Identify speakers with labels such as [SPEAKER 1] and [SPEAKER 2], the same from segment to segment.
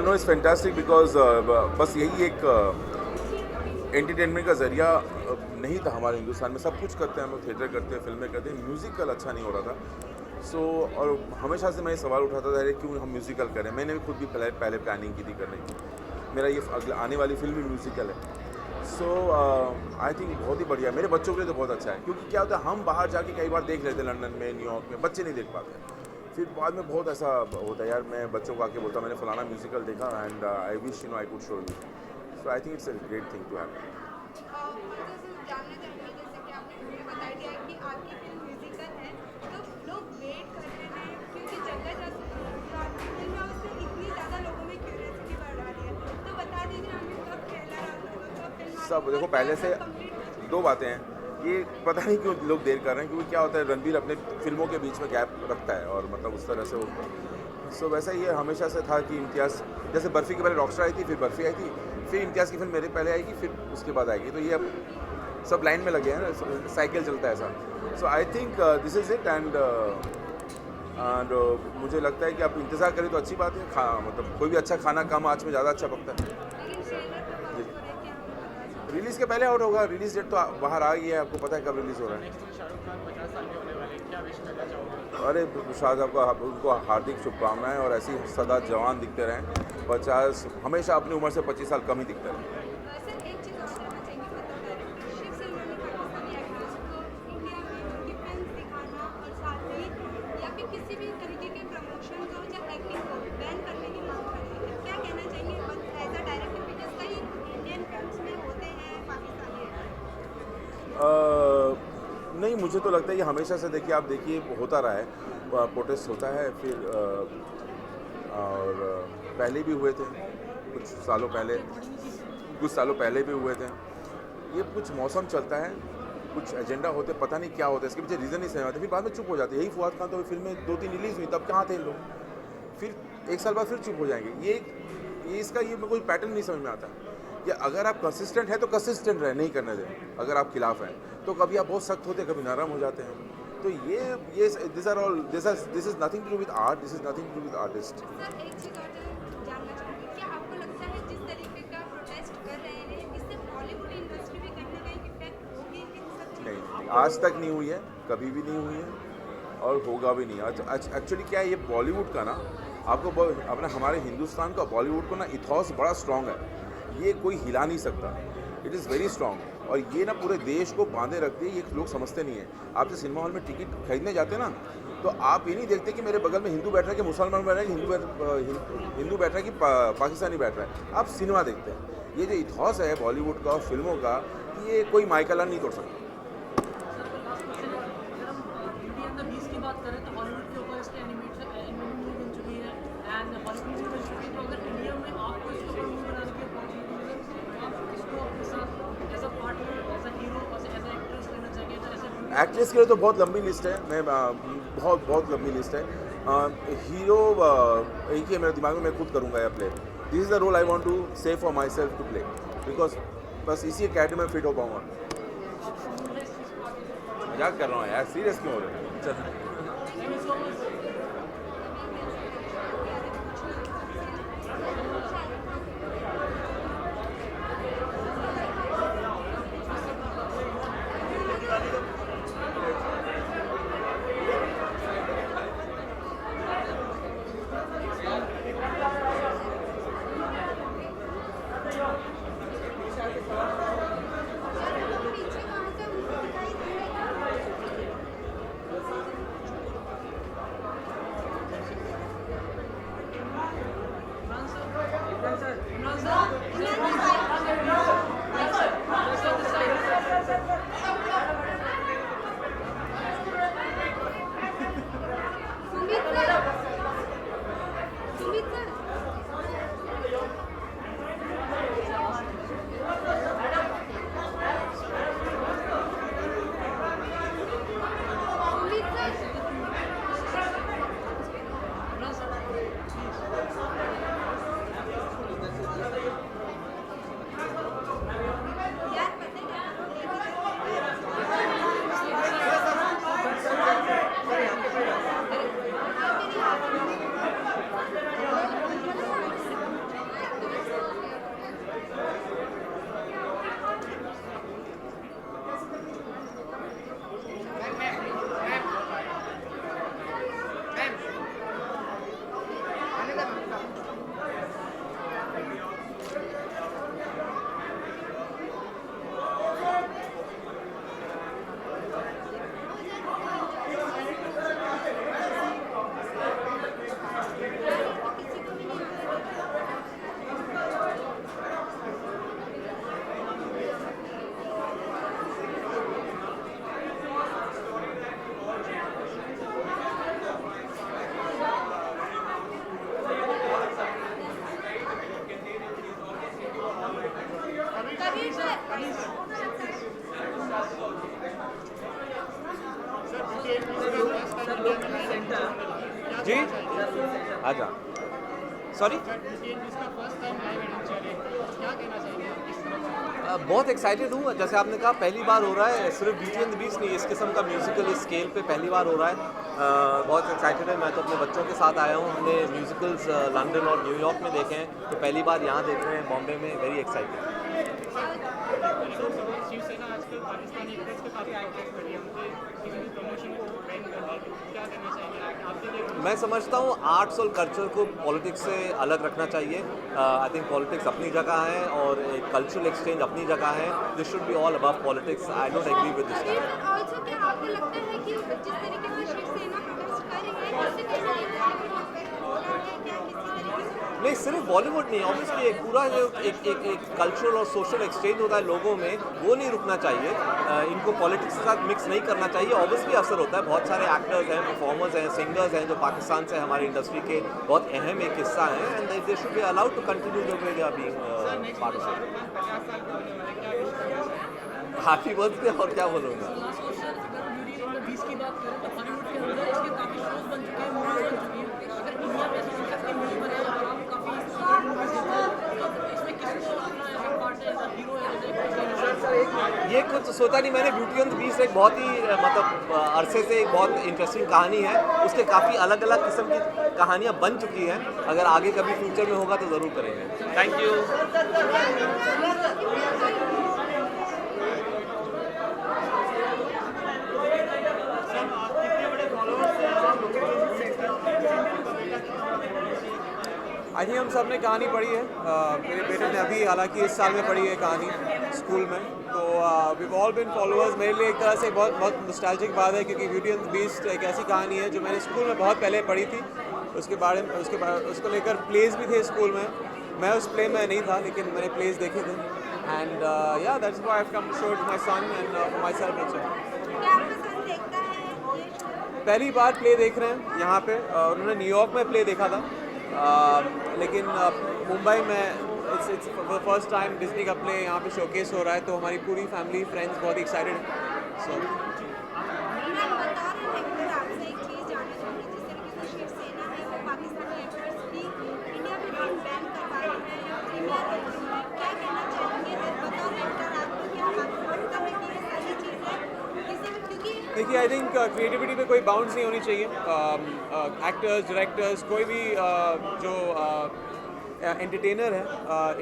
[SPEAKER 1] No it's fantastic because बस यही एक एंटरटेनमेंट का ज़रिया नहीं था हमारे हिंदुस्तान में। सब कुछ करते हैं, हम लोग थिएटर करते हैं, फिल्में करते हैं, म्यूज़िकल अच्छा नहीं हो रहा था। सो और हमेशा से मैं ये सवाल उठाता था, अरे क्यों हम म्यूज़िकल करें। मैंने भी खुद भी पहले प्लानिंग की थी करने की। मेरा ये अगले आने वाली फिल्म भी म्यूज़िकल है। सो आई थिंक बहुत ही बढ़िया, मेरे बच्चों के लिए तो बहुत अच्छा है। क्योंकि क्या होता है, हम बाहर जाके कई बार देख लेते हैं लंदन में, न्यूयॉर्क में, बच्चे नहीं देख पाते। फिर बाद में बहुत ऐसा होता है, यार मैं बच्चों को आके बोलता मैंने फलाना म्यूज़िकल देखा and I wish I could show you. So I think it's a great thing to have.
[SPEAKER 2] जानना चाहेंगे, जैसे कि आपने मुझे बता दिया कि आपकी फिल्म म्यूजिकल है, तो लोग वेट कर रहे हैं क्योंकि जगह जो आपकी फिल्म है उससे इतनी ज़्यादा लोगों में क्यूरियोसिटी बढ़ रही है। तो बता दीजिए हमें कब ट्रेलर आता है, कब फिल्म
[SPEAKER 1] सब देखो, पहले से दो बातें हैं। ये पता नहीं क्यों लोग देर कर रहे हैं, क्योंकि क्या होता है, रणबीर अपने फिल्मों के बीच में गैप रखता है और मतलब उस तरह से वो। सो वैसा ही ये हमेशा से था कि इम्तियाज़, जैसे बर्फ़ी के पहले रॉकस्टार आई थी, फिर बर्फ़ी आई थी, फिर इम्तियाज़ की फिल्म मेरे पहले आएगी, फिर उसके बाद आएगी। तो ये अब सब लाइन में लगे हैं ना, साइकिल चलता है ऐसा। So I think this is it and मुझे लगता है कि आप इंतज़ार करें तो अच्छी बात है। मतलब कोई भी अच्छा खाना कम आँच में ज़्यादा अच्छा पकता है।
[SPEAKER 2] लेकिन ट्रेलर पे बात हो रही है कि हम बता सकते
[SPEAKER 1] रिलीज़ के पहले आउट होगा, रिलीज़ डेट तो बाहर आ गई है, आपको पता है कब रिलीज़ हो रहा है।
[SPEAKER 3] नेक्स्ट शाहरुख खान 50 साल के होने वाले हैं, क्या विश करना चाहोगे?
[SPEAKER 1] अरे शायद आपका उनको हार्दिक शुभकामनाएं और ऐसे ही सदा जवान दिखते रहें। 50 हमेशा अपनी उम्र से 25 साल कम ही दिखते रहें।
[SPEAKER 2] सर एक चीज़ और जानना चाहेंगे, मतलब डायरेक्टर शिव सेना ने पाकिस्तानी एक्टर्स को इंडिया में उनकी फिल्म दिखाना और साथ ही या फिर किसी भी तरीके के प्रमोशन को या एक्टिंग को बैन करने की मांग कर रही है। क्या कहना चाहेंगे एज अ डायरेक्टर, बिकॉज कई इंडियन फिल्म्स में होते हैं पाकिस्तानी एक्टर्स?
[SPEAKER 1] नहीं, मुझे तो लगता है ये हमेशा से देखिए, आप देखिए होता रहा है, प्रोटेस्ट होता है, फिर और पहले भी हुए थे, कुछ सालों पहले भी हुए थे। ये कुछ मौसम चलता है, कुछ एजेंडा होते, पता नहीं क्या होता है, इसके पीछे रीज़न नहीं समझ आते, फिर बाद में चुप हो जाते हैं। यही फुआद खान तो फिल्में 2-3 रिलीज़ हुई, तब कहाँ थे इन लोग, फिर 1 साल बाद फिर चुप हो जाएंगे। ये इसका ये कोई पैटर्न नहीं समझ में आता कि अगर आप कंसिस्टेंट हैं तो कंसिस्टेंट रहे, नहीं करने दें। अगर आप खिलाफ हैं तो कभी आप बहुत सख्त होते हैं, कभी नरम हो जाते हैं। तो ये this are all this is nothing to do with art, this is nothing to do with artist.
[SPEAKER 2] Sir एक चीज़ और जानना चाहूँगी, क्या आपको लगता है जिस तरीके का प्रोटेस्ट कर रहे हैं इससे बॉलीवुड इंडस्ट्री भी कहीं ना कहीं इफेक्ट होगी इन सब चीज़ों
[SPEAKER 1] नहीं, आज तक नहीं हुई है, कभी भी नहीं हुई है और होगा भी नहीं। एक्चुअली क्या है, ये बॉलीवुड का ना, आपको अपना हमारे हिंदुस्तान का बॉलीवुड को ना इथॉस बड़ा स्ट्रॉन्ग है, ये कोई हिला नहीं सकता। इट इज़ वेरी स्ट्रॉन्ग और ये ना पूरे देश को बांधे रखती है। ये लोग समझते नहीं है। आप जब सिनेमा हॉल में टिकट खरीदने जाते हैं ना, तो आप ये नहीं देखते कि मेरे बगल में हिंदू बैठ रहा है कि मुसलमान बैठ रहा है कि हिंदू बैठ रहा है कि पाकिस्तानी बैठ रहा है। आप सिनेमा देखते हैं। ये जो इथॉस है बॉलीवुड का और फिल्मों का, ये कोई माइकल नहीं तोड़ सकता।
[SPEAKER 4] अगर हम इंडिया अंदर 20 की बात करें तो हॉलीवुड के ऊपर इसकी एनिमेटेड मूवी बन चुकी है एंड हॉलीवुड मूवी बन चुकी है। तो अगर इंडिया में आपको इसके ऊपर मूवी बनाने की अपॉर्चुनिटी मिले तो आप इसको अपने साथ as a partner, as a hero, as a actress लेना चाहेंगे? तो ऐसे
[SPEAKER 1] एक्ट्रेस के लिए तो बहुत लंबी लिस्ट है, मैं बहुत लंबी लिस्ट है। हीरो एक ही है मेरे दिमाग में, मैं खुद करूँगा यह play. This is the role I want to say for myself to play, because बस इसी कैटेगरी में फिट हो पाऊँगा। मजाक कर रहा हूँ यार, सीरियस क्यों हो रहे हैं? चल
[SPEAKER 4] थैंक यू सो मच।
[SPEAKER 2] पीछे वहाँ से उनको दिखाई दे रहा है।
[SPEAKER 5] जी अच्छा सॉरी
[SPEAKER 3] जिसका फर्स्ट टाइम लाइव एडवेंचर है, क्या कहना चाहेंगे आप किस तरह से?
[SPEAKER 5] बहुत एक्साइटेड हूँ। जैसे आपने कहा पहली बार हो रहा है, सिर्फ ब्यूटी एंड द बीस्ट नहीं, इस किस्म का म्यूज़िकल इस स्केल पे पहली बार हो रहा है। बहुत एक्साइटेड है। मैं तो अपने बच्चों के साथ आया हूँ। हमने म्यूज़िकल्स लंदन और न्यूयॉर्क में देखे हैं, तो पहली बार यहाँ देख रहे हैं बॉम्बे में। Very excited.
[SPEAKER 3] शिवसेना आजकल पाकिस्तानी एक्टर्स के काफ़ी आउटलेट कर रही है, उनके किसी भी प्रमोशन को बैन कर रही है, क्या कहना चाहेंगे आपके लिए?
[SPEAKER 5] मैं समझता हूँ आर्ट्स और कल्चर को पॉलिटिक्स से अलग रखना चाहिए। आई थिंक पॉलिटिक्स अपनी जगह है और एक कल्चरल एक्सचेंज अपनी जगह है। This should be all above politics. I don't agree with this.
[SPEAKER 2] Also क्या आपको लगता है कि जिस तरीके से शिवसेना प्रोटेस्ट कर रही है इससे कहीं ना कहीं बॉलीवुड अफेक्ट हो रहा है क्या किसी तरीके से?
[SPEAKER 5] नहीं, सिर्फ बॉलीवुड नहीं, ऑब्वियसली एक पूरा जो एक कल्चरल और सोशल एक्सचेंज होता है लोगों में, वो नहीं रुकना चाहिए। इनको पॉलिटिक्स के साथ मिक्स नहीं करना चाहिए। ऑब्वियसली असर होता है। बहुत सारे एक्टर्स हैं, परफॉर्मर्स हैं, सिंगर्स हैं जो पाकिस्तान से हमारी इंडस्ट्री के बहुत अहम एक हिस्सा हैं, and they should be allowed to continue the way they are being part of it.
[SPEAKER 3] 50 साल का होने वाला है, क्या विश करना चाहेंगे?
[SPEAKER 5] Happy birthday. और क्या बोलूँगा।
[SPEAKER 4] लास्ट क्वेश्चन, अगर ब्यूटी एंड द बीस्ट की बात करें तो हॉलीवुड के अंदर इसके काफ़ी शोज बन चुके हैं, मूवीज बन चुकी हैं। अगर इंडिया में ऐसे कॉन्सेप्ट की मूवी बनाए और आप काफ़ी मूवीज देते हैं, तो इसमें किसको अपना ऐसा पार्ट है, ऐसा हीरो है,
[SPEAKER 5] ये कुछ सोचा नहीं मैंने। ब्यूटी एंड द बीस्ट एक बहुत ही मतलब अरसे से एक बहुत इंटरेस्टिंग कहानी है। उसके काफ़ी अलग अलग किस्म की कहानियाँ बन चुकी हैं। अगर आगे कभी फ्यूचर में होगा तो ज़रूर करेंगे। Thank you.
[SPEAKER 6] आई थिंक हम सब ने कहानी पढ़ी है। मेरे बेटे ने अभी हालांकि इस साल में पढ़ी है कहानी स्कूल में, तो वी ऑल बिन फॉलोअर्स। मेरे लिए एक तरह से बहुत बहुत नॉस्टैल्जिक बात है, क्योंकि ब्यूटी एंड द बीस्ट एक ऐसी कहानी है जो मैंने स्कूल में बहुत पहले पढ़ी थी। उसको लेकर प्लेज भी थे स्कूल में। मैं उस प्ले में नहीं था, लेकिन मैंने प्लेज देखे थे। एंड या that's why I have come to show it to my son and for myself also.
[SPEAKER 2] क्या आपका सन देखता है ये शो?
[SPEAKER 6] पहली बार प्ले देख रहे हैं यहाँ पे। उन्होंने न्यूयॉर्क में प्ले देखा था, लेकिन मुंबई में इट्स फर्स्ट टाइम डिज्नी का प्ले यहाँ पे शोकेस हो रहा है, तो हमारी पूरी फैमिली फ्रेंड्स बहुत एक्साइटेड हैं। सो
[SPEAKER 2] मैं बता रहे एक्टर आपसे एक चीज़ जानना चाहूँगी। जिस तरीके से शिवसेना है वो पाकिस्तानी एक्टर्स की इंडिया में फिल्म बैन करवा रही है या प्रीमियर कर रही है, क्या कहना चाहेंगे? बतौर एक्टर आपको क्या आपको लगता है कि ये सही चीज़ है? क्योंकि
[SPEAKER 6] देखिए, आई थिंक क्रिएटिविटी पे कोई बाउंड्स नहीं होनी चाहिए। एक्टर्स, डायरेक्टर्स, कोई भी जो एंटरटेनर है,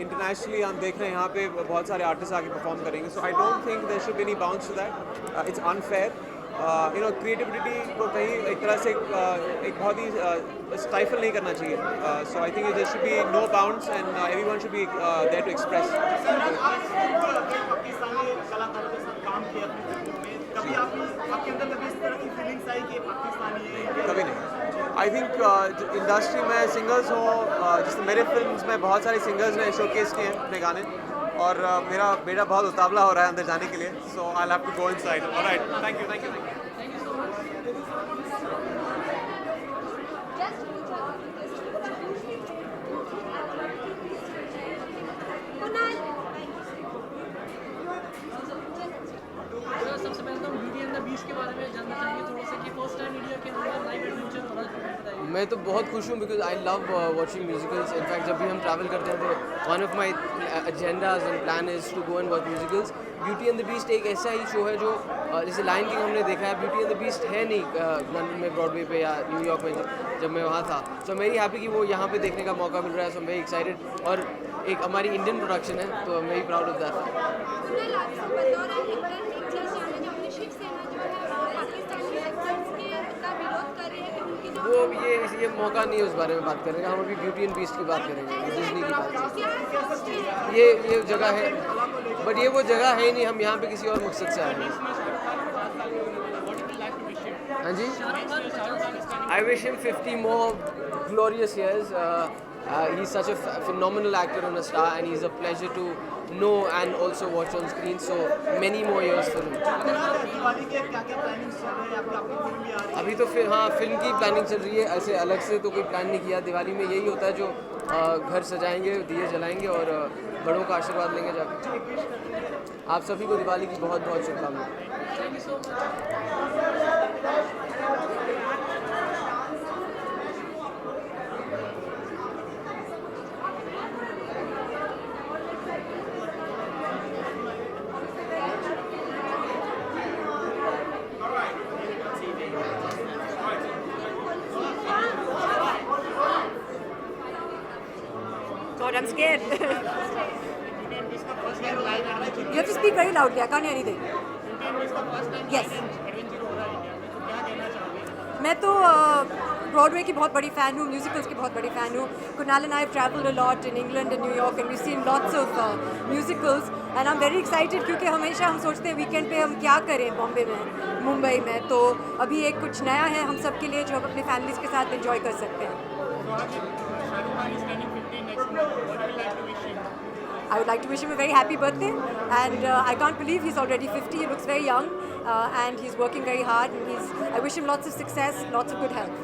[SPEAKER 6] इंटरनेशनली हम देख रहे हैं यहाँ पे बहुत सारे आर्टिस्ट आके परफॉर्म करेंगे। So I don't think there should be any bounds to that. It's unfair. You know, creativity को कहीं एक तरह से एक बहुत ही स्टाइफल नहीं करना चाहिए। So I think there should be no bounds and everyone should be there to express.
[SPEAKER 3] Pakistani कलाकारों के साथ काम किया अपनी फिल्मों में, कभी आपके अंदर कभी इस तरह की फीलिंग्स आई कि पाकिस्तानी है?
[SPEAKER 6] कभी नहीं। आई थिंक इंडस्ट्री में सिंगर्स हों, जैसे मेरे फिल्म्स में बहुत सारे सिंगर्स ने शोकेस किए हैं अपने गाने, और मेरा बेटा बहुत उतावला हो रहा है अंदर जाने के लिए। So I have to go inside. Alright, thank you, thank you, thank you.
[SPEAKER 4] तो सबसे पहले तो हम ब्यूटी एंड द बीस्ट के बारे में जानना चाहेंगे थोड़ा सा कि फर्स्ट टाइम इंडिया के अंदर लाइव एडवेंचर हो रहा है, बताइए।
[SPEAKER 7] मैं तो बहुत खुश हूँ because I love watching musicals. In fact जब भी हम ट्रैवल करते हैं तो one of my agendas and plan is to go and watch musicals. Beauty and the Beast एक ऐसा ही शो है जो जैसे लायन किंग हमने देखा है, ब्यूटी एंड द बीस्ट है नहीं लंदन में ब्रॉडवे पे या न्यूयॉर्क में जब मैं वहाँ था। सो I'm very happy कि वो यहाँ पे देखने का मौका मिल रहा है। सो I'm very excited, और एक हमारी इंडियन प्रोडक्शन है, तो I'm very proud of that.
[SPEAKER 2] Kunal, आपसे बतौर एक्टर एक चीज़ जानना चाहूँगी। शिवसेना जो है वो पाकिस्तानी एक्टर्स के का विरोध कर रही है कि उनकी जो
[SPEAKER 7] वो ये मौका नहीं है उस बारे में बात करने का। हम अभी ब्यूटी एंड बीस्ट की बात करेंगे, डिज्नी की बात।
[SPEAKER 2] क्या सोचते हैं?
[SPEAKER 7] ये जगह है, बट ये वो जगह है ही नहीं। हम यहाँ पे किसी और मकसद से आए हैं। हाँ जी, I wish him 50 more glorious years. He's such a phenomenal actor and a star, and he's a pleasure to know and also watch on screen. So many more years for him.
[SPEAKER 3] Diwali के क्या-क्या plannings चल रहे हैं? आपकी film भी आ रही है।
[SPEAKER 7] अभी तो फिर हाँ, फिल्म की प्लानिंग चल रही है। ऐसे अलग से तो कोई प्लान नहीं किया। दिवाली में यही होता है जो घर सजाएंगे, दिए जलाएंगे और बड़ों का आशीर्वाद लेंगे जाकर। आप सभी को दिवाली की बहुत बहुत शुभकामनाएं।
[SPEAKER 4] Thank you so much.
[SPEAKER 8] but I'm scared.
[SPEAKER 3] Indian बीस का first time live adventure
[SPEAKER 8] You have to speak very loudly. I can't hear anything.
[SPEAKER 3] Indian बीस का फर्स्ट टाइम
[SPEAKER 8] Yes.
[SPEAKER 3] एडवेंचर हो रहा है इंडिया में, तो क्या कहना चाहोगे?
[SPEAKER 8] मैं तो ब्रॉडवे की बहुत बड़ी फ़ैन हूँ, म्यूजिकल्स की बहुत बड़ी फ़ैन हूँ. Kunal and I have traveled a lot in England and New York and we've seen lots of musicals and I'm very excited क्योंकि हमेशा हम सोचते हैं वीकेंड पे हम क्या करें बॉम्बे में, मुंबई में. तो अभी एक कुछ नया है हम सब के लिए जो हम अपनी फैमिलीज़ के साथ एंजॉय कर सकते हैं.
[SPEAKER 3] तो आज Shahrukh Khan is turning 15 next month, what do you like to wish him?
[SPEAKER 8] I would like to wish him a very happy birthday and I can't believe he's already 50. He looks very young and he's working very hard and I wish him lots of success, lots of good health.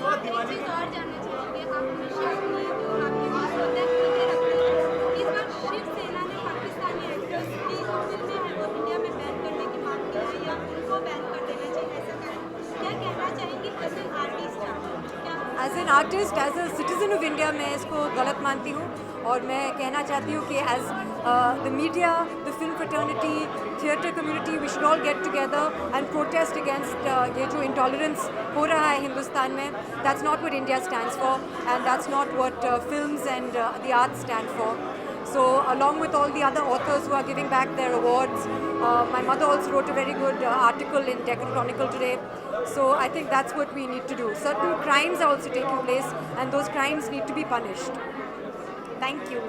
[SPEAKER 2] एक चीज़ और जानना चाहूँगी, आप हमेशा अपनी जो आपकी बात होता है खुले रखते हैं. इस बार शिवसेना ने पाकिस्तानी एक्टर्स की जो फिल्में हैं वो इंडिया में बैन करने की मांग की है या उनको बैन कर देना चाहिए, ऐसा करें. क्या कहना चाहेंगी एज एन आर्टिस्ट आप? क्या
[SPEAKER 8] as an artist, as a citizen of India मैं इसको गलत मानती हूँ और मैं कहना चाहती हूँ कि as the media, the film fraternity, theatre community, we should all get together and protest against ये जो इंटॉलरेंस हो रहा है हिंदुस्तान में. That's not what India stands for and that's not what films and the arts stand for. So along with all the other authors who are giving back their awards, my mother also wrote a very good article in Deccan Chronicle today. So I think that's what we need to do. Certain crimes are also taking place and those crimes need to be punished. Thank you.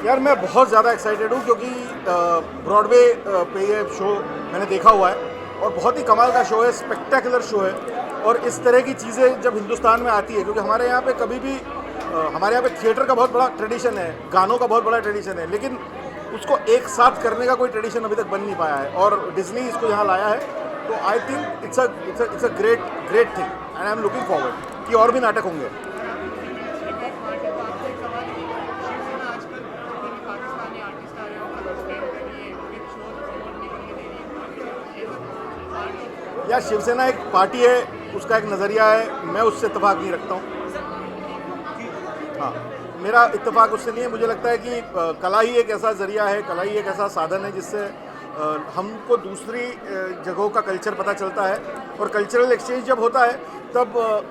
[SPEAKER 9] यार मैं बहुत ज़्यादा excited हूँ क्योंकि Broadway पे ये show मैंने देखा हुआ है और बहुत ही कमाल का शो है, स्पेक्टेकुलर शो है. और इस तरह की चीज़ें जब हिंदुस्तान में आती है, क्योंकि हमारे यहाँ पे कभी भी हमारे यहाँ पे थिएटर का बहुत बड़ा ट्रेडिशन है, गानों का बहुत बड़ा ट्रेडिशन है, लेकिन उसको एक साथ करने का कोई ट्रेडिशन अभी तक बन नहीं पाया है और डिज्नी इसको यहाँ लाया है. तो आई think it's a great thing and I am looking forward कि और भी नाटक होंगे. या शिवसेना एक पार्टी है, उसका एक नज़रिया है, मैं उससे इत्तेफाक नहीं रखता हूँ. हाँ, मेरा इत्तेफाक उससे नहीं है. मुझे लगता है कि कला ही एक ऐसा ज़रिया है, कला ही एक ऐसा साधन है जिससे हमको दूसरी जगहों का कल्चर पता चलता है और कल्चरल एक्सचेंज जब होता है तब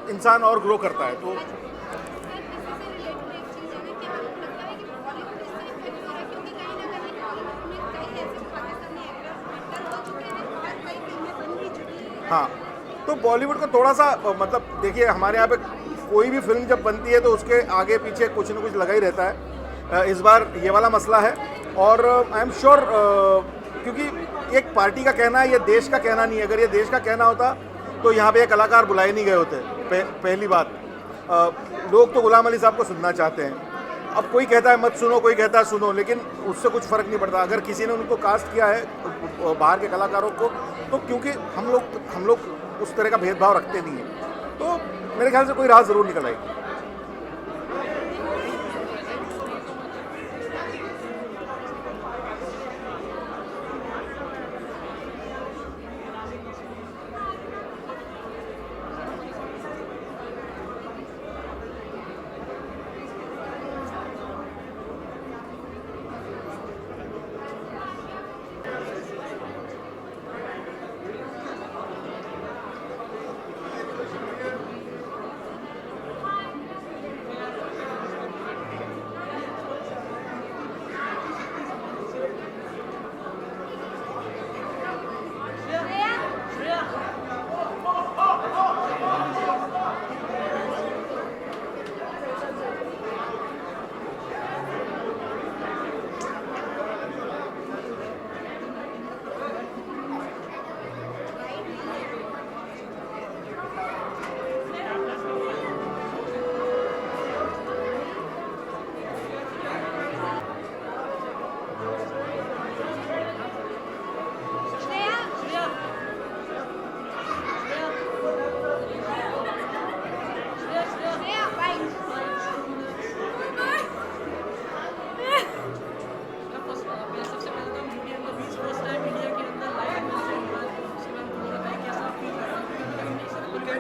[SPEAKER 9] इंसान और ग्रो करता है. तो हाँ, तो बॉलीवुड को थोड़ा सा मतलब देखिए, हमारे यहाँ पे कोई भी फिल्म जब बनती है तो उसके आगे पीछे कुछ न कुछ लगा ही रहता है. इस बार ये वाला मसला है और आई एम श्योर क्योंकि एक पार्टी का कहना है, ये देश का कहना नहीं है. अगर ये देश का कहना होता तो यहाँ पे ये कलाकार बुलाए नहीं गए होते. पहली बात, लोग तो गुलाम अली साहब को सुनना चाहते हैं. अब कोई कहता है मत सुनो, कोई कहता है सुनो, लेकिन उससे कुछ फ़र्क नहीं पड़ता. अगर किसी ने उनको कास्ट किया है बाहर के कलाकारों को, तो क्योंकि हम लोग उस तरह का भेदभाव रखते नहीं हैं. तो मेरे ख्याल से कोई राह ज़रूर निकल आएगी.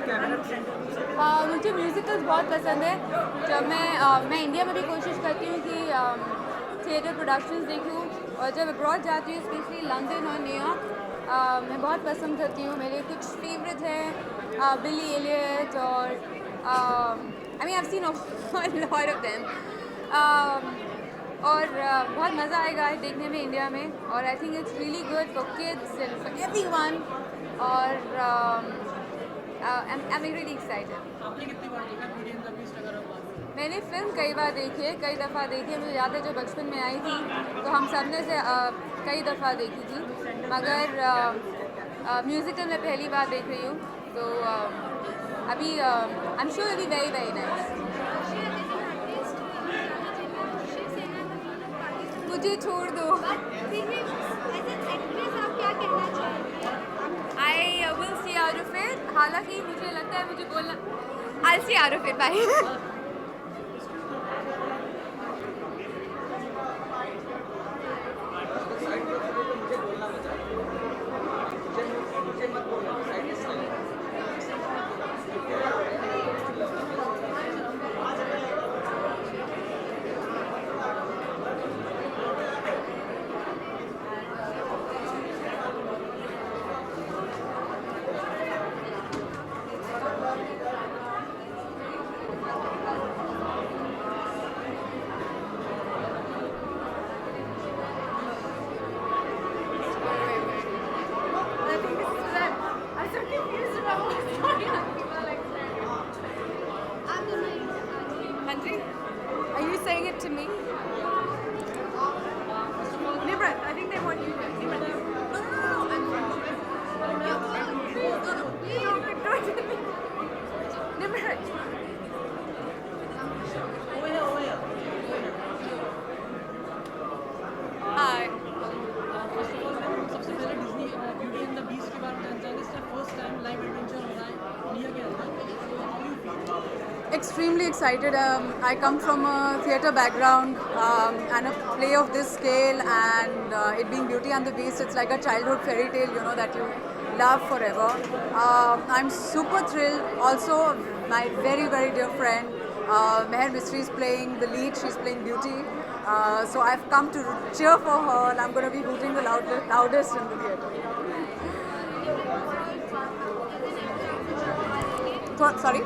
[SPEAKER 10] मुझे म्यूज़िकल्स बहुत पसंद है। जब मैं इंडिया में भी कोशिश करती हूँ कि थिएटर प्रोडक्शंस देखूँ, और जब अब्रॉड जाती हूँ स्पेशली लंदन और न्यूयॉर्क, मैं बहुत पसंद करती हूँ। मेरे कुछ फेवरेट हैं बिली एलियट और I mean I have seen lot of them, और बहुत मज़ा आएगा देखने में इंडिया में, और आई think it's really good for kids and for everyone, और I'm really excited.
[SPEAKER 4] आपने कितनी बार देखा ब्यूटी एंड द बीस्ट अगर आप बात करें?
[SPEAKER 10] मैंने फिल्म कई बार देखी है, कई दफ़ा देखी है। मुझे याद है जब बचपन में आई थी तो हम सब ने से कई दफ़ा देखी थी, मगर म्यूज़िकल मैं पहली बार देख रही हूँ, तो अभी I am sure it will be very very nice. मुझे छोड़ दो। I will see out of it. हालांकि मुझे लगता है मुझे बोलना I'll see out of it. Bye. Are you saying it to me? Nimrat, I think they want you to. Nimrat, Nimrat. Hi.
[SPEAKER 4] First of all सबसे पहले Disney beauty and the Beast के बारे में जानना चाहेंगे। इसका फर्स्ट टाइम लाइव एडवेंचर हो रहा है इंडिया के अंदर, so how you feel?
[SPEAKER 10] Extremely excited. I come from a theatre background, and a play of this scale, and it being Beauty and the Beast, it's like a childhood fairy tale, you know, that you love forever. I'm super thrilled. Also, my very, very dear friend, Meher Mistry is playing the lead. She's playing Beauty. So I've come to cheer for her, and I'm going to be hooting the loudest in the theatre. Sorry?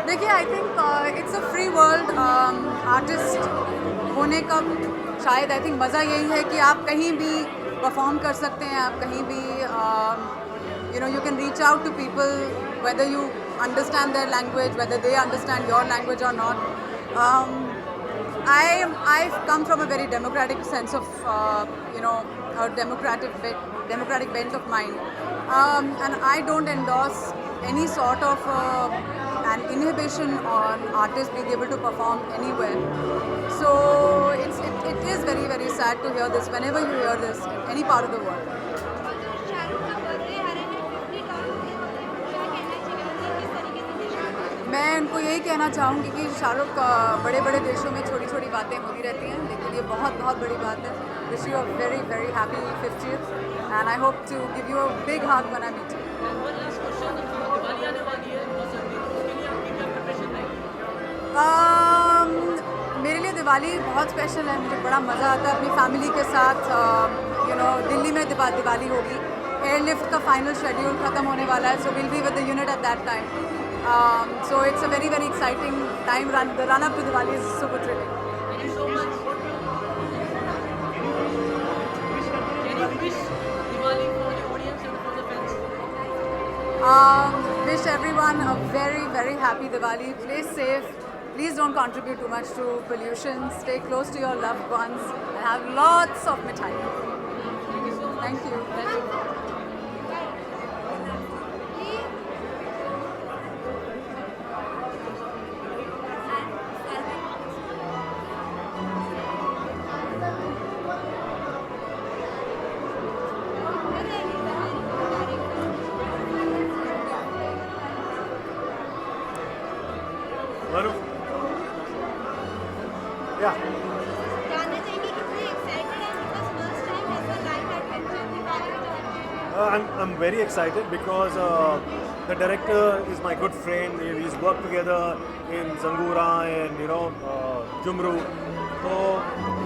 [SPEAKER 10] देखिए, आई think it's a free world. Artist होने का शायद I think मज़ा यही है कि आप कहीं भी परफॉर्म कर सकते हैं, आप कहीं भी you know you can reach out to people whether you understand their language, whether they understand your language और नॉट। I've come from a very democratic sense of you know a democratic bent of mind, and I don't endorse any sort of an inhibition on artists being able to perform anywhere. So it is very, very sad to hear this whenever you hear this in any part of the world. मैं उनको यही कहना चाहूँगी कि शाहरुख बड़े बड़े देशों में छोटी छोटी बातें होती रहती हैं, लेकिन ये बहुत बहुत बड़ी बात है। Wish you a very very happy 50th, and I hope to give you a big hug when I meet you.
[SPEAKER 4] One last question, Diwali आने वाली है बहुत जल्दी, तो उसके लिए आपकी क्या प्रिपरेशन रहेगी?
[SPEAKER 10] मेरे लिए दिवाली बहुत स्पेशल है। मुझे बड़ा मज़ा आता है अपनी फैमिली के साथ। यू नो दिल्ली में दिवाली होगी, एयरलिफ्ट का फाइनल शेड्यूल ख़त्म होने वाला है, so will be with the unit at that time. So it's a very, very exciting time. The run up to Diwali is super thrilling.
[SPEAKER 4] Thank you so much. Can you wish Diwali for the audience and for the fans?
[SPEAKER 10] Wish everyone a very, very happy Diwali. Play safe. Please don't contribute too much to pollution. Stay close to your loved ones and have lots of mithai.
[SPEAKER 4] Thank you so much.
[SPEAKER 10] Thank you.
[SPEAKER 11] Manu या
[SPEAKER 2] जानना चाहेंगे कितने excited हैं because first time ऐसा live adventure दिखाया जा रहा है।
[SPEAKER 11] I'm very excited because the director is my good friend. We've worked together in Zangura and Jumru. तो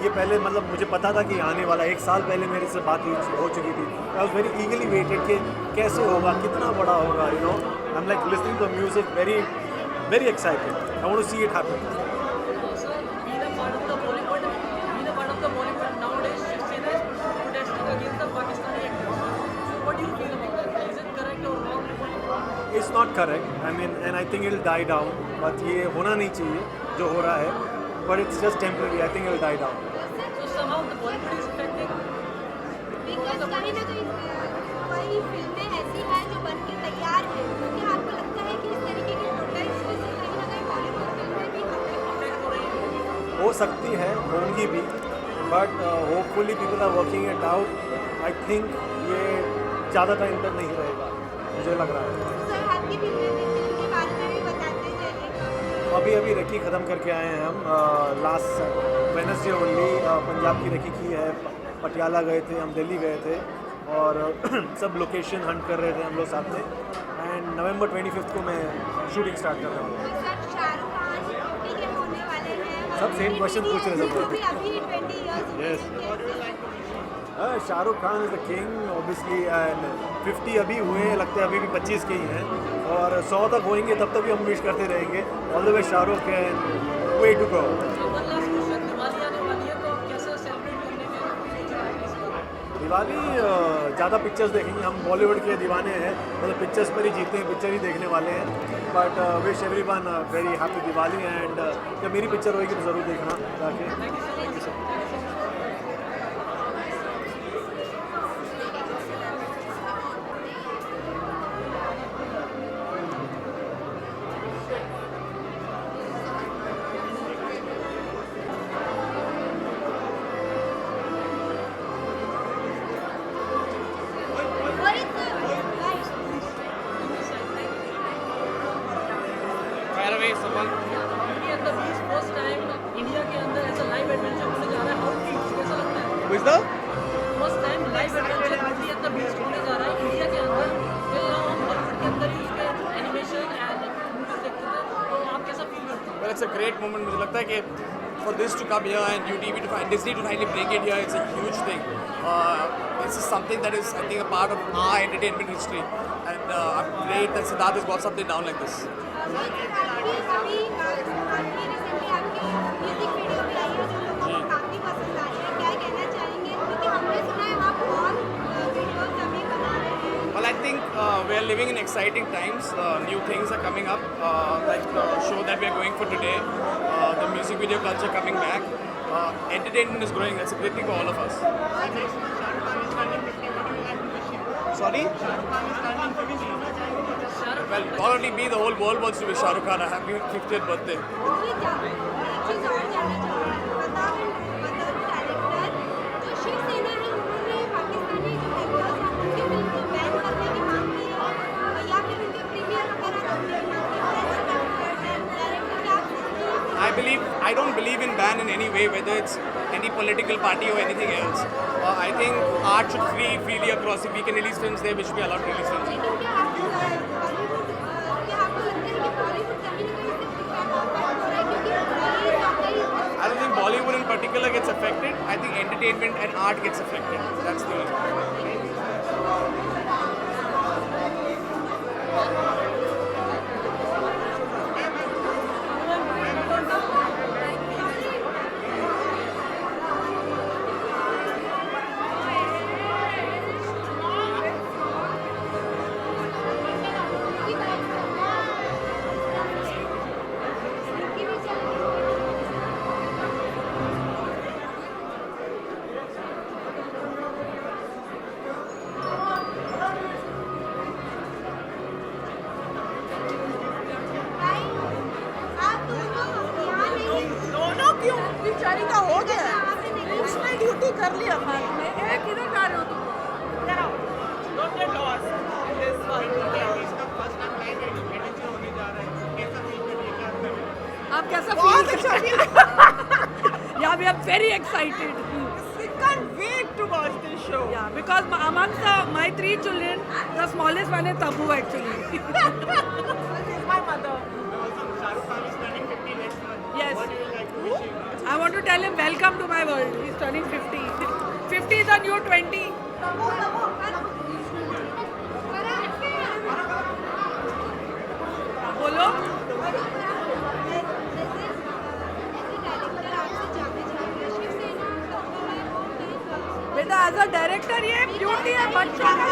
[SPEAKER 11] ये पहले मतलब मुझे पता था कि आने वाला 1 साल पहले मेरे से बात हो चुकी थी. I was very eagerly waited कि कैसे होगा, कितना बड़ा होगा, I'm like listening to the music, very excited. I want to see it happen.
[SPEAKER 4] Sir, being a part of the Bollywood nowadays, Shiv Sena is protesting against the Pakistani actors. So what do you feel about that? Is it correct or wrong?
[SPEAKER 11] It's not correct. I mean, and I think it'll die down. But ये होना नहीं चाहिए जो हो रहा है. But it's just temporary. I think it'll die down.
[SPEAKER 4] So somehow the Bollywood is affecting.
[SPEAKER 2] Because कहीं ना कहीं कोई फिल्में ऐसी हैं जो बन के तैयार हैं, क्योंकि आपको लगता है कि इस तरीके की प्रोटेस्ट से कहीं ना कहीं बॉलीवुड फिल्में भी अफेक्ट हो रही हैं।
[SPEAKER 11] हो सकती है, होंगी भी. But hopefully people are working it out. I think ये ज़्यादा टाइम तक नहीं रहेगा. मुझे लग रहा है.
[SPEAKER 2] सर आपकी फिल्म के बारे में भी बताते जाइए।
[SPEAKER 11] अभी रेकी ख़त्म करके आए हैं हम. लास्ट वेडनेसडे ओनली पंजाब की रेकी की है. पटियाला गए थे, हम दिल्ली गए थे और सब लोकेशन हंट कर रहे थे हम लोग साथ में. एंड नवंबर 25 को मैं शूटिंग स्टार्ट कर रहा हूँ.
[SPEAKER 2] सर शाहरुख खान के होने वाले हैं।
[SPEAKER 11] सब सेम क्वेश्चन पूछ रहे थे.
[SPEAKER 2] भी अभी 20 years
[SPEAKER 11] Yes. Shahrukh Khan is the king obviously. And 50 अभी हुए हैं, लगता है अभी भी 25 के ही हैं और 100 तक होंगे तब तक भी हम विश करते रहेंगे. All the way Shahrukh and way to go.
[SPEAKER 4] One last question, Diwali आने वाली है तो कैसे सेलिब्रेट करने के सोचा है इस बार?
[SPEAKER 11] दिवाली ज़्यादा पिक्चर्स देखेंगे. हम बॉलीवुड के दीवाने हैं, मतलब पिक्चर्स पर ही जीते हैं, पिक्चर ही देखने वाले हैं. But wish everyone very happy Diwali. And जब मेरी पिक्चर होएगी तो ज़रूर देखना जाके. Thank you so much.
[SPEAKER 6] Fire away, someone.
[SPEAKER 4] Beauty and the Beast first time India के अंदर ऐसा लाइव एडवेंचर होने जा रहा है. हाउ फील्स कैसा लगता है?
[SPEAKER 6] Who is the?
[SPEAKER 4] First time live adventure beauty and the beast होने जा रहा है इंडिया के अंदर. फिर हम बॉलीवुड के अंदर ही उसके एनिमेशन एंड मूवीज देखते थे, तो आप कैसा फील करते हैं?
[SPEAKER 6] Well, it's a great moment. मुझे लगता है कि for this to come here and UTV to find Disney to finally bring it here, it's a huge thing. This is something that is, I think, a part of our entertainment history, and I'm great that Siddharth has got something down like this.
[SPEAKER 2] आपकी recently आपकी music video भी आई है जो लोगों को काफ़ी पसंद आई है। क्या कहना चाहेंगे, क्योंकि हमने सुना है आप और वीडियोस अभी बना रहे हैं।
[SPEAKER 6] Well, I think we are living in exciting times. New things are coming up, like the show that we are going for today, the music video culture coming back. Entertainment is growing. That's a great thing for all of us. Sorry? Well, not only me, the whole world wants to wish Shah Rukh Khan a happy 50th birthday.
[SPEAKER 2] एक चीज़ और जानना चाहूँगी, बताओ director जो शिव सेना है उन्होंने पाकिस्तानी जो एक्टर्स हैं उनके फिल्म को बैन करने की मांग की है या फिर उनके प्रीमियर वगैरह करने की मांग की है। डायरेक्टर क्या आप सोचते हैं?
[SPEAKER 6] I don't believe in ban in any way, whether it's any political party or anything else. I think art should freely across. If we can release films there, we should be allowed to release films.
[SPEAKER 2] लेकिन क्या आपको लगता है कि बॉलीवुड कहीं ना कहीं से इफेक्ट हो रहा है, क्योंकि
[SPEAKER 6] I don't think Bollywood in particular gets affected. I think entertainment and art gets affected. That's the only thing.
[SPEAKER 12] Yeah, we are very excited.
[SPEAKER 13] We can't wait to watch this show.
[SPEAKER 12] Yeah, because amongst my 3 children, the smallest one is Tabu actually.
[SPEAKER 13] She's my mother.
[SPEAKER 3] Shahrukh Khan is turning 50 next month.
[SPEAKER 12] Yes.
[SPEAKER 3] What do you like to wish him?
[SPEAKER 12] I want to tell him welcome to my world. He's turning 50. 50 is the new 20. बोलो. बेटा as a director ये duty है बच्चों का.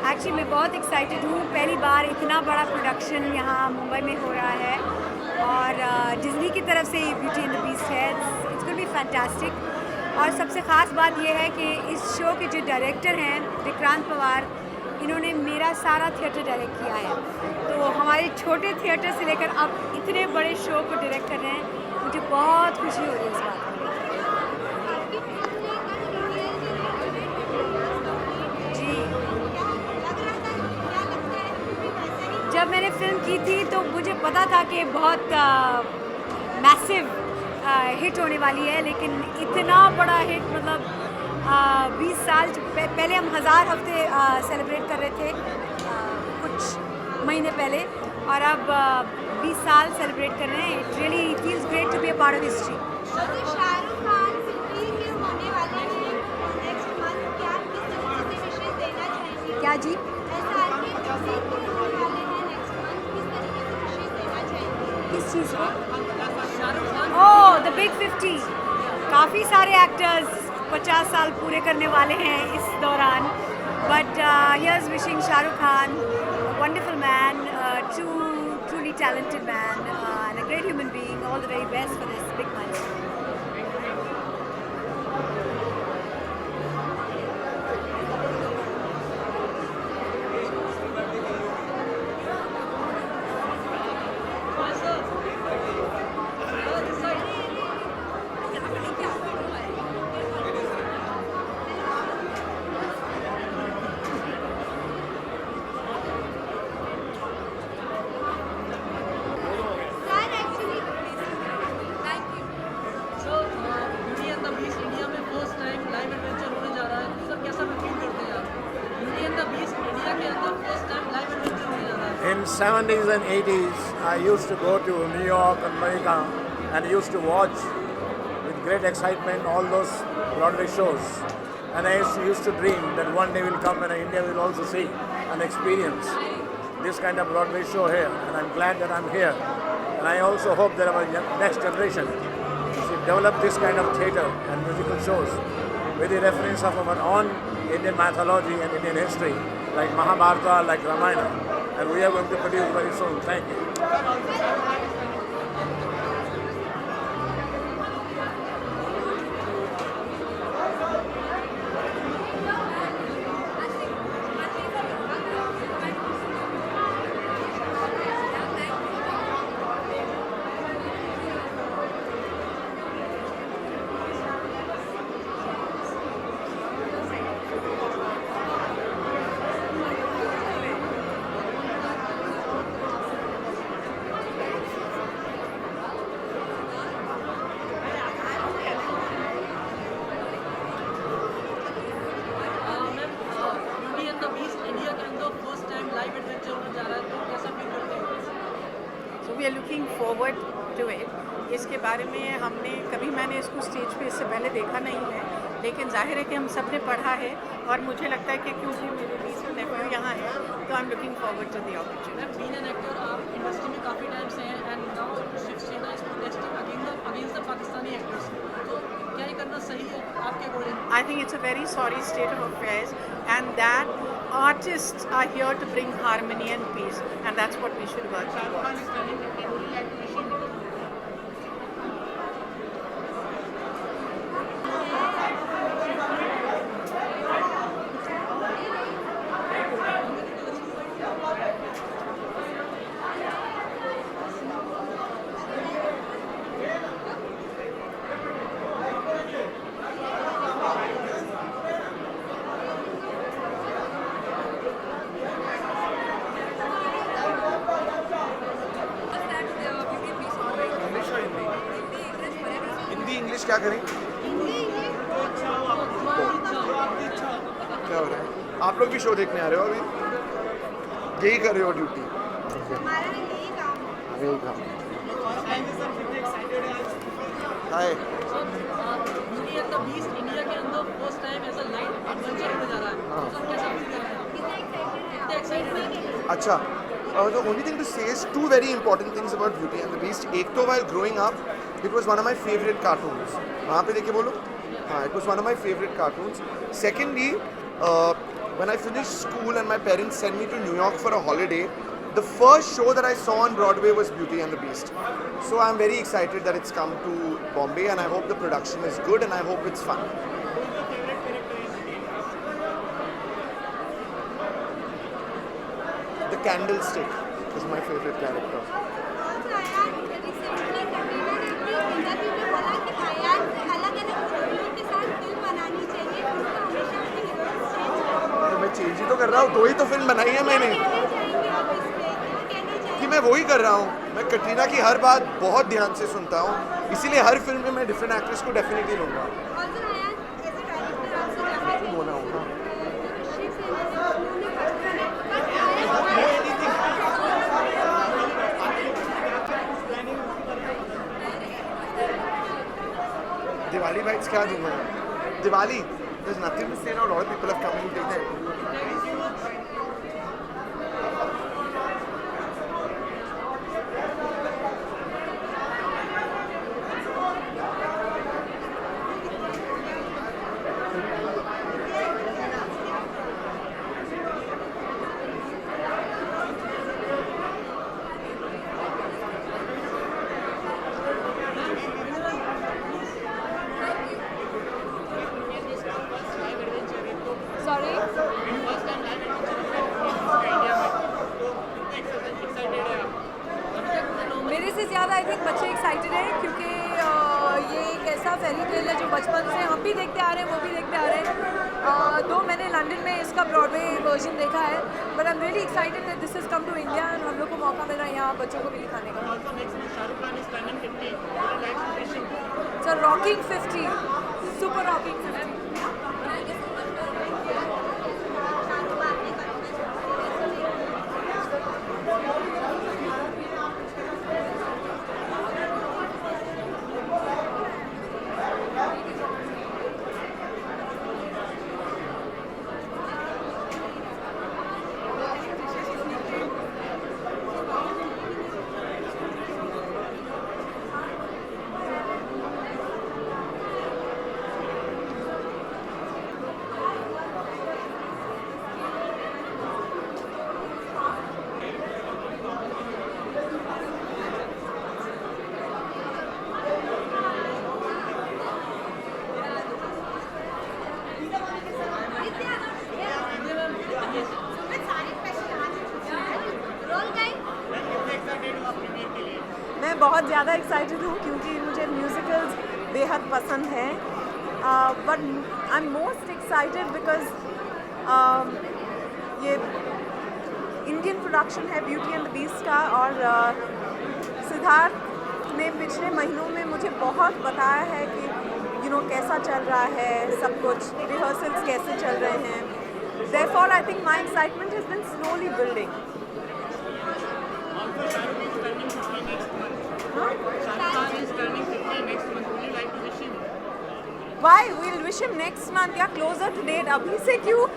[SPEAKER 8] Actually मैं बहुत excited हूँ। पहली बार इतना बड़ा प्रोडक्शन यहाँ मुंबई में हो रहा है और डिज्नी की तरफ से ब्यूटी एंड द बीस्ट है। It's going be fantastic. और सबसे ख़ास बात यह है कि इस शो के जो डायरेक्टर हैं विक्रांत पवार, इन्होंने मेरा सारा थिएटर डायरेक्ट किया है। तो हमारे छोटे थिएटर से लेकर अब इतने बड़े शो को डायरेक्ट कर रहे हैं, मुझे बहुत खुशी हो रही है इस बात की। फिल्म की थी तो मुझे पता था कि बहुत मैसिव हिट होने वाली है, लेकिन इतना बड़ा हिट मतलब 20 साल पहले हम 1000 हफ्ते सेलिब्रेट कर रहे थे कुछ महीने पहले, और अब 20 साल सेलिब्रेट कर रहे हैं. It really feels great to be a part of history.
[SPEAKER 2] Shahrukh Khan film के होने वाले हैं नेक्स्ट मंथ, क्या किस तरीके से विशेष देना चाहेंगे?
[SPEAKER 8] क्या जी?
[SPEAKER 2] SRK फिल्म के होने वाले हैं नेक्स्ट मंथ, किस तरीके से विशेष देना चाहेंगे?
[SPEAKER 8] किस चीज़ को? ओह द बिग 50. काफ़ी सारे एक्टर्स 50 साल पूरे करने वाले हैं इस दौरान, but here's wishing Shahrukh Khan, wonderful man, truly talented man, and a great human being, all the very best for this big milestone.
[SPEAKER 11] In 70s and 80s, I used to go to New York, America, and used to watch with great excitement all those Broadway shows. And I used to dream that one day will come and India will also see and experience this kind of Broadway show here. And I'm glad that I'm here. And I also hope that our next generation should develop this kind of theatre and musical shows with the reference of our own Indian mythology and Indian history, like Mahabharata, like Ramayana. And we are going to produce very soon. Thank you.
[SPEAKER 12] We are looking forward to it. इसके बारे में हमने कभी मैंने इसको stage पे इससे पहले देखा नहीं है, लेकिन जाहिर है कि हम सब ने पढ़ा है और मुझे लगता है कि क्योंकि मेरे बीच में नेफ्यू यहाँ है तो I am looking forward to the opportunity.
[SPEAKER 4] Being an actor, आप इंडस्ट्री में काफ़ी टाइम से हैं and now Shiv Sena is protesting against the Pakistani actors, तो क्या ये करना सही है आपके according?
[SPEAKER 12] I think it's a very sorry state of affairs, and that artists are here to bring harmony and peace, and that's what we should work towards.
[SPEAKER 9] Hindi English क्या करें? क्या हो रहा है? आप लोग भी शो देखने आ रहे हो अभी? यही कर रहे हो ड्यूटी? यही काम. Hi.
[SPEAKER 4] Beauty and the beast India के अंदर फर्स्ट टाइम ऐसा लाइट एडवेंचर होने जा रहा है, तो कैसा फील कर रहे हैं आप? कितने एक्साइटेड हैं?
[SPEAKER 9] अच्छा. The only thing to say is two very important things about Beauty and the Beast. एक तो while growing up, it was one of my favorite cartoons. वहाँ पे देखे बोलो? हाँ, it was one of my favorite cartoons. Secondly, when I finished school and my parents sent me to New York for a holiday, the first show that I saw on Broadway was Beauty and the Beast. So I'm very excited that it's come to Bombay, and I hope the production is good and I hope it's fun. The Candlestick is my favorite character. मैं change ही तो कर रहा हूँ, 2 ही तो film बनाई है मैंने.
[SPEAKER 14] मैं वही कर रहा हूँ, मैं कटरीना की हर बात बहुत ध्यान से सुनता हूँ, इसीलिए हर फिल्म में मैं डिफरेंट एक्ट्रेस को डेफिनेटली लूँगा। बोला होगा दिवाली वाइब्स क्या दूंगा? Diwali, there's nothing to say now. A lot of people have come in to take that.
[SPEAKER 8] Sorry, मेरे से ज़्यादा आई थिंक बच्चे एक्साइटेड हैं, क्योंकि ये एक ऐसा फेरी टेल है जो बचपन से हम भी देखते आ रहे हैं, वो भी देखते आ रहे हैं। दो मैंने लंदन में इसका ब्रॉडवे वर्जन देखा है, but I am really excited that this is come to India and हम लोग को मौका मिल रहा है यहाँ बच्चों को भी दिखाने का। Sir rocking 50, super rocking 50।
[SPEAKER 13] मैं बहुत ज़्यादा एक्साइटेड हूँ क्योंकि मुझे म्यूज़िकल्स बेहद पसंद हैं, but I am most excited because ये इंडियन प्रोडक्शन है ब्यूटी एंड द बीस्ट का, और सिद्धार्थ ने पिछले महीनों में मुझे बहुत बताया है कि यू नो कैसा चल रहा है सब कुछ, रिहर्सल्स कैसे चल रहे हैं। Therefore, I think my excitement has been slowly building. Why? We'll wish him next month. Yeah, closer to date. अभी से क्यों?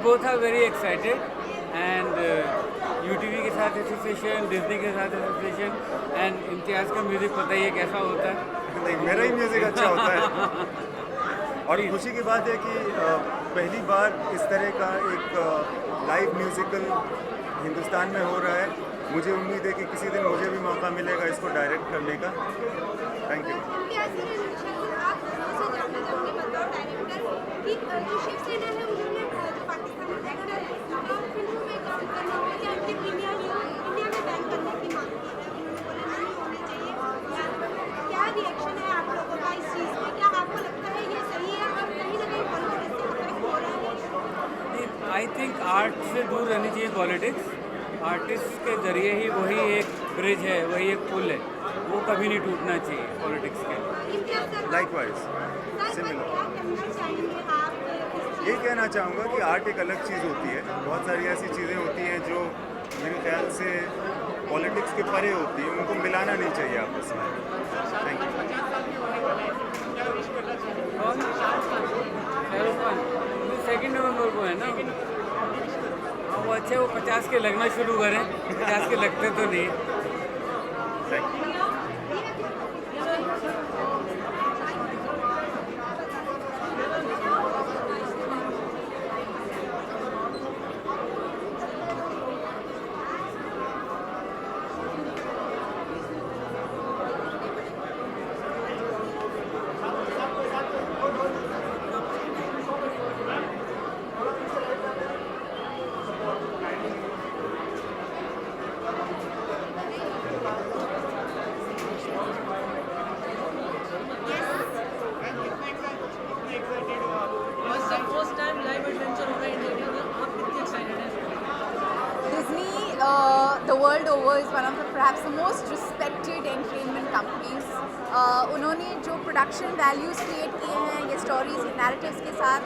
[SPEAKER 15] both are very excited and UTV के साथ एसोसिएशन, डिज्नी के साथ एसोसिएशन एंड इम्तियाज़ का म्यूज़िक पता ही है कैसा होता है।
[SPEAKER 11] नहीं, मेरा ही म्यूज़िक अच्छा होता है। और खुशी की बात है कि पहली बार इस तरह का एक लाइव म्यूज़िकल हिंदुस्तान में हो रहा है। मुझे उम्मीद है कि किसी दिन मुझे भी मौका मिलेगा इसको डायरेक्ट करने का। Thank you.
[SPEAKER 15] I think art से दूर रहनी चाहिए पॉलिटिक्स। आर्टिस्ट के जरिए ही वही एक ब्रिज है, वही एक पुल है, वो कभी नहीं टूटना चाहिए पॉलिटिक्स के।
[SPEAKER 11] Likewise similar. ये कहना चाहूँगा कि आर्ट एक अलग चीज़ होती है। बहुत सारी ऐसी चीज़ें होती हैं जो मेरे ख्याल से पॉलिटिक्स के परे होती हैं, उनको मिलाना नहीं चाहिए आपस में। Thank you.
[SPEAKER 15] सेकेंड नवंबर को है ना। हाँ वो अच्छे, वो 50 के लगना शुरू करें, 50 के लगते तो नहीं।
[SPEAKER 10] The world over is one of the perhaps the most respected entertainment companies. उन्होंने जो प्रोडक्शन वैल्यूज़ क्रिएट किए हैं ये स्टोरीज, ये नैरेटिव्स के साथ,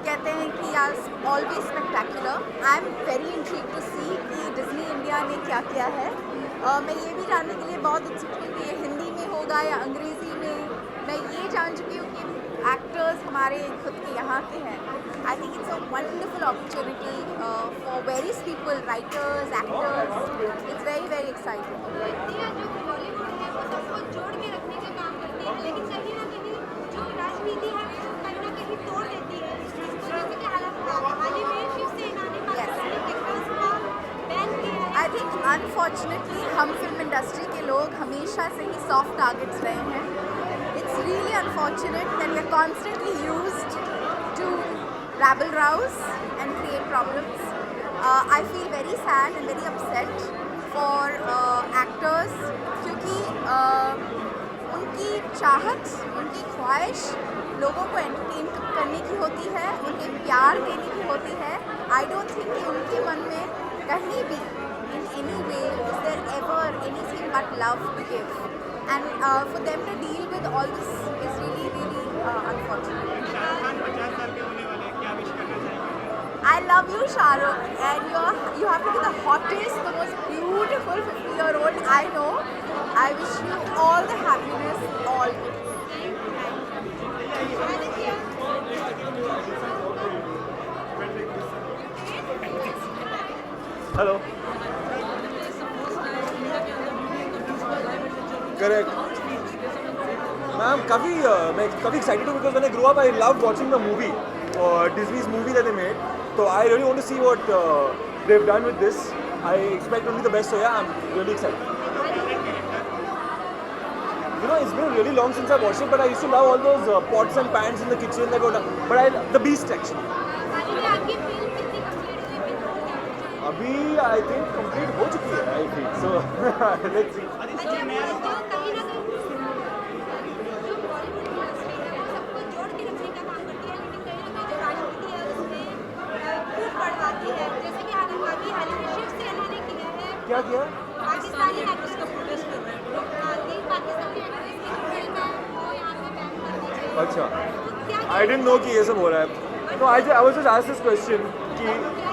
[SPEAKER 10] कहते हैं कि आज always spectacular. I am very intrigued to see कि डिज्नी इंडिया ने क्या किया है। मैं ये भी जानने के लिए बहुत उत्सुक हूँ कि ये हिंदी में होगा या अंग्रेज़ी में। मैं ये जान चुकी हूँ कि एक्टर्स हमारे खुद के यहाँ के हैं। I think it's a wonderful opportunity for various people, writers, actors. It's very, very exciting.
[SPEAKER 2] जो बॉलीवुड है वो सबको जोड़ के रखने का काम करती है, लेकिन कहीं ना कहीं जो राजनीति है वो कहीं ना कहीं तोड़ देती है। जैसे कि हाल ही में शिवसेना ने पाकिस्तानी एक्टर्स को बैन किया है।
[SPEAKER 10] I think unfortunately हम फिल्म इंडस्ट्री के लोग हमेशा से ही सॉफ्ट टारगेट्स रहे हैं। It's really unfortunate that we are constantly used to rabble-rouse and create problems. I feel very sad and very upset for actors क्योंकि उनकी चाहत, उनकी ख्वाहिश लोगों को एंटरटेन करने की होती है, उन्हें प्यार देने की होती है। I don't think कि उनके मन में कहीं भी in any way is there ever anything but love to give, and for them to deal with all this is really, really unfortunate. I love you, Shah Rukh, and you have to be the hottest, the most beautiful 50-year-old I know. I wish you all the happiness, always.
[SPEAKER 11] Hello.
[SPEAKER 16] Correct ma'am, मैं काफ़ी excited हूँ because मैंने grow up, I love watching the movie, Disney's movie that they made. So I really want to see what they've done with this. I expect only the best. So yeah, I'm really excited. You know, it's been really long since I watched it, but I used to love all those pots and pans in the kitchen that were done. But the Beast actually. अभी I think complete हो चुकी है, I think. So let's see. क्या किया?
[SPEAKER 2] Pakistani actors का protest कर रहे हैं। पाकिस्तानी एक्टर्स की फिल्म है वो यहाँ पे बैन करनी चाहिए।
[SPEAKER 16] अच्छा, I didn't know कि ये सब हो रहा है। तो I was just asked this question कि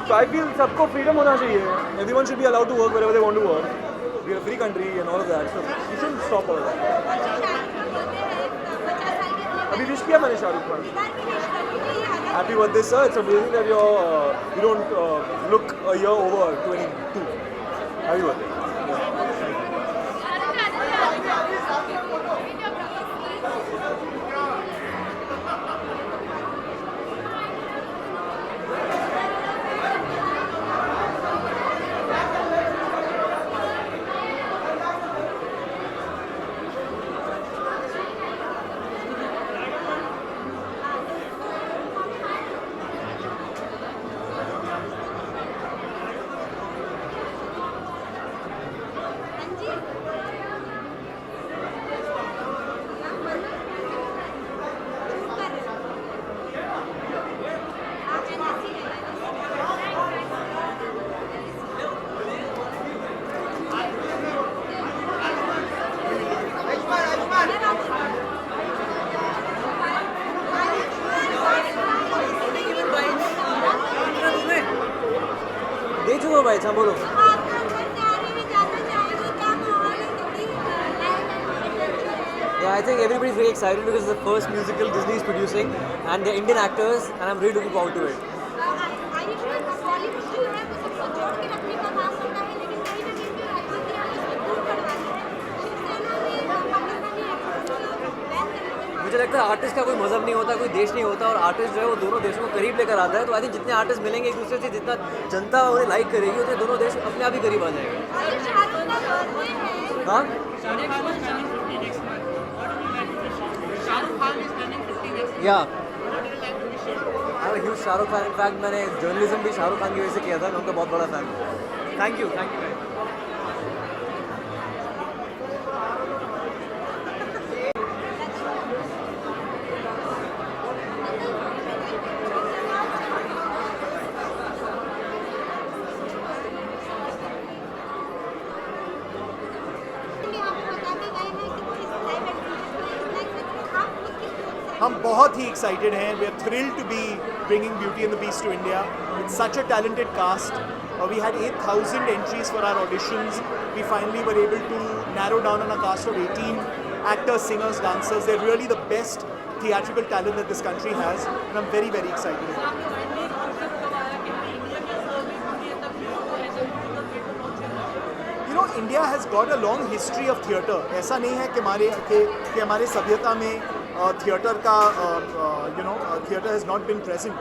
[SPEAKER 16] so I feel सबको freedom होना चाहिए। Everyone should be allowed to work wherever they want to work. We are a free country and all of that. So you shouldn't stop all of that. अभी wish किया मैंने Shahrukh Khan. Happy birthday, sir. It's amazing that you don't look a year over 22. Happy birthday.
[SPEAKER 17] दे चुका भाई, अच्छा बोलो। Yeah, I think everybody's very excited because it's the first musical Disney is producing and they're Indian actors and I'm really looking forward to it. मुझे लगता है artist का कोई मजहब नहीं होता, कोई देश नहीं होता और आर्टिस्ट जो है वो दोनों देशों को करीब लेकर आता है। तो आई थिंक जितने आर्टिस्ट मिलेंगे एक दूसरे से, जितना जनता उन्हें लाइक करेगी उतने दोनों देश अपने आप ही करीब आ जाएंगे। हाँ, या I am a huge Shahrukh fan. In fact मैंने जर्नलिज्म भी शाहरुख खान की वजह से किया था, मैं उनका बहुत बड़ा फैन हूँ। थैंक यू भाई।
[SPEAKER 11] हम बहुत ही एक्साइटेड हैं. We are thrilled to be bringing Beauty and the Beast to India. It's such a talented cast. We had 8,000 entries for our auditions. We finally were able to narrow down on a cast of 18 actors, singers, dancers. They're really the best theatrical talent that this country has, and I'm very, very excited about it. You know, India has got a long history of theatre. ऐसा नहीं है कि हमारे सभ्यता में theatre का theatre has not been present.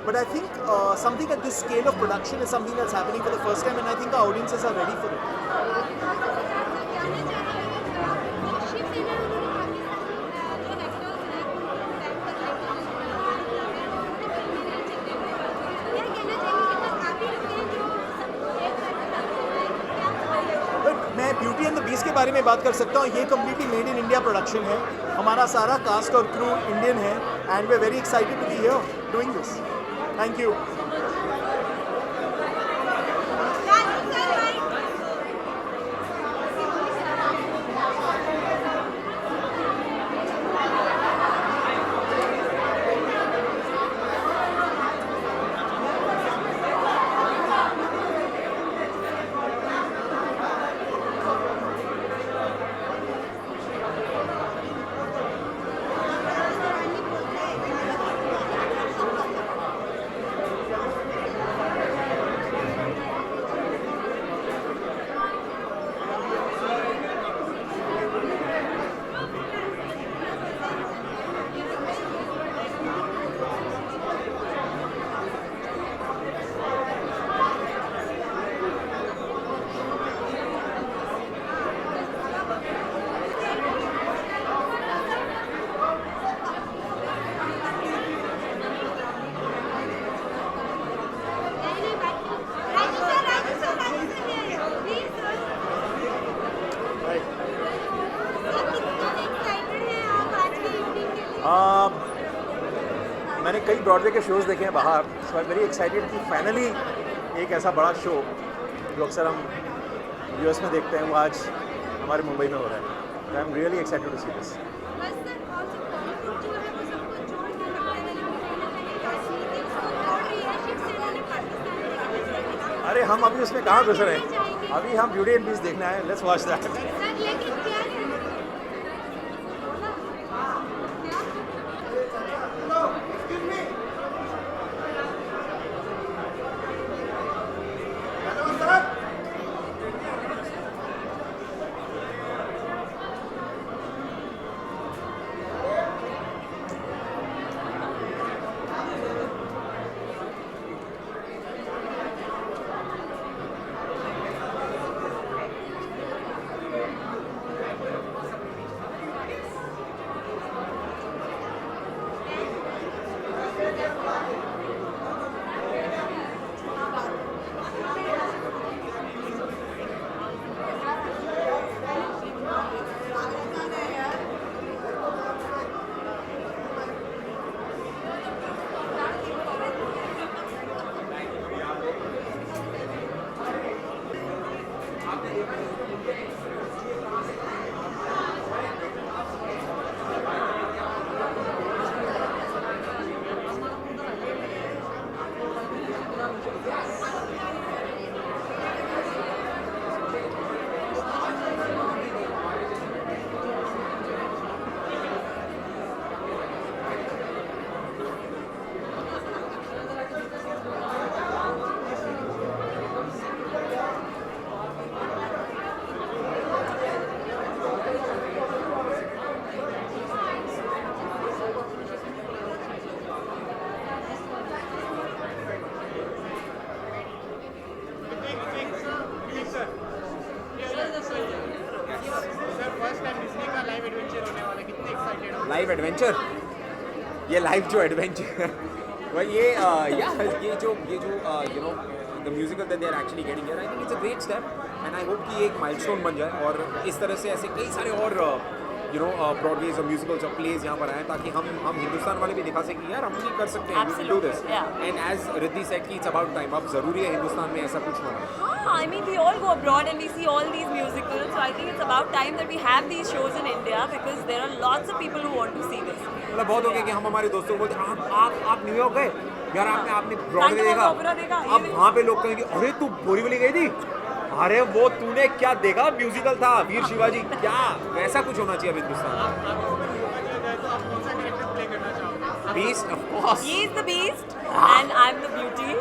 [SPEAKER 11] But I think something at this scale of production is something that's happening for the first time, and I think our audiences are ready for it. मैं Beauty and the Beast के बारे में बात कर सकता हूँ. ये completely made in India production है. हमारा सारा कास्ट और क्रू इंडियन है, and we are very excited to be here doing this. Thank you. मैंने कई ब्रॉडवे के शोज़ देखे हैं बाहर, सो आई वेरी एक्साइटेड कि फाइनली एक ऐसा बड़ा शो जो अक्सर हम यूएस में देखते हैं वो आज हमारे मुंबई में हो रहा है. I am really excited to see this. अरे हम अभी उसमें कहाँ घुस रहे हैं, अभी हम ब्यूटी एंड बीस्ट देखना है. Let's watch that.
[SPEAKER 6] एडवेंचर, ये लाइफ जो एडवेंचर वह ये जो you know the musical that they are actually getting here, I think it's a great step and I hope कि ये एक माइलस्टोन बन जाए और इस तरह से ऐसे कई सारे और यू नो ब्रॉडवेज और म्यूजिकल्स और प्लेज यहाँ पर आए ताकि हम हिंदुस्तान वाले भी दिखा सकें यार हम भी कर सकते हैं, we can do this. And as Riddhi said कि इट्स अबाउट टाइम, अब ज़रूरी है हिंदुस्तान में ऐसा कुछ होना।
[SPEAKER 18] I mean, we all go abroad and we see all these musicals, so I think it's about time that we have these shows in India because there are lots of people who want to see this.
[SPEAKER 6] मतलब बहुत हो गया कि हम हमारे दोस्तों को बोलते आप न्यूयॉर्क गए यार, आपने ब्रॉडवे देखा, अब वहाँ पे लोग कहेंगे अरे तू बोरीवली गई थी, अरे वो तूने क्या देखा, म्यूजिकल था वीर शिवाजी, क्या वैसा कुछ होना चाहिए अब Hindustan. Beast, of course.
[SPEAKER 18] He is the beast and I'm the beauty,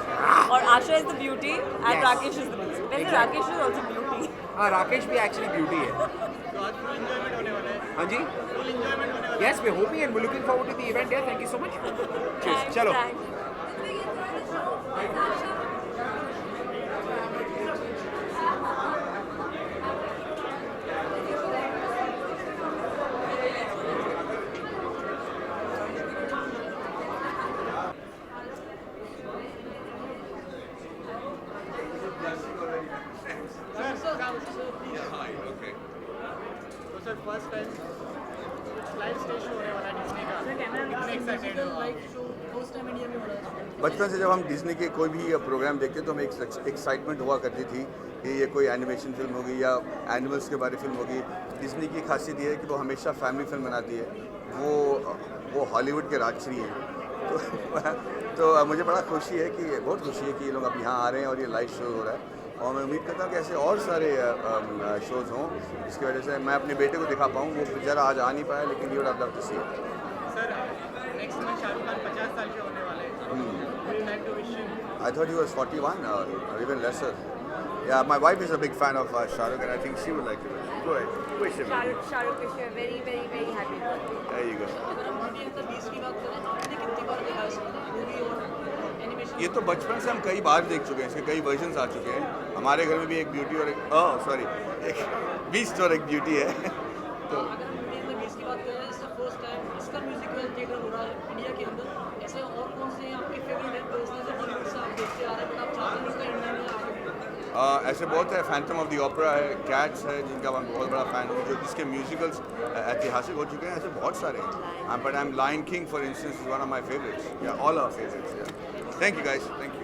[SPEAKER 18] और आशा is the beauty and Rakesh is the beast. वैसे Rakesh is also beauty.
[SPEAKER 6] हाँ, राकेश भी एक्चुअली ब्यूटी है। हाँ जी, yes we hoping and we looking forward to the event. Thank you so much. चलो
[SPEAKER 3] sir first time live stage show होने वाला है डिज्नी का, कितने एक्साइटेड हो
[SPEAKER 4] live show first time India में हो रहा है।
[SPEAKER 19] बचपन से जब हम डिज्नी के कोई भी प्रोग्राम देखते तो हमें एक एक्साइटमेंट हुआ करती थी कि ये कोई एनिमेशन फिल्म होगी या एनिमल्स के बारे फिल्म होगी। डिज्नी की खासियत ये है कि वो हमेशा फैमिली फिल्म बनाती है, वो हॉलीवुड के राजश्री हैं। तो मुझे बड़ा खुशी है कि बहुत खुशी है कि ये लोग अब यहाँ आ रहे हैं और ये लाइव शो हो रहा है और मैं उम्मीद करता हूँ कि ऐसे और सारे शोज़ हों जिसकी वजह से मैं अपने बेटे को दिखा पाऊँ। वो बेचारा आज आ नहीं पाया लेकिन ये लव टू सी है।
[SPEAKER 3] सर नेक्स्ट में शाहरुख खान 50 साल के होने वाले हैं।
[SPEAKER 19] I thought he was 41 or even lesser. Yeah, my wife is a big fan of Shahrukh and I think she would like to. Go ahead. Wish him.
[SPEAKER 18] Shahrukh wish you a very very very happy birthday.
[SPEAKER 19] There you go.
[SPEAKER 4] अगर हम Beauty and the Beast की बात करें तो आपने कितनी बार देखा है मूवी और एनिमेशन?
[SPEAKER 19] ये तो बचपन से हम कई बार देख चुके हैं, इसके कई वर्जन्स आ चुके हैं। हमारे घर में भी एक ब्यूटी और एक बीस्ट और एक ब्यूटी है। तो
[SPEAKER 4] अगर हम Beauty and the Beast की बात करें, इसका फर्स्ट टाइम इसका म्यूजिकल थिएटर हो रहा है इंडिया के अंदर, ऐसे और कौन से आपके फेवरेट एक्टर्स हैं जो बॉलीवुड से आप देखते आ रहे हैं बट आप चाहते हैं कि इंडिया में आ रहे हैं?
[SPEAKER 19] ऐसे बहुत है, फैंटम ऑफ द ओपेरा है, कैट्स है जिनका मैं बहुत बड़ा फ़ैन हूँ, जो जिसके म्यूजिकल्स ऐतिहासिक हो चुके हैं। ऐसे बहुत सारे हैं, but I am Lion King for instance is one of my favourites, या all our favourites. Thank you guys, thank you.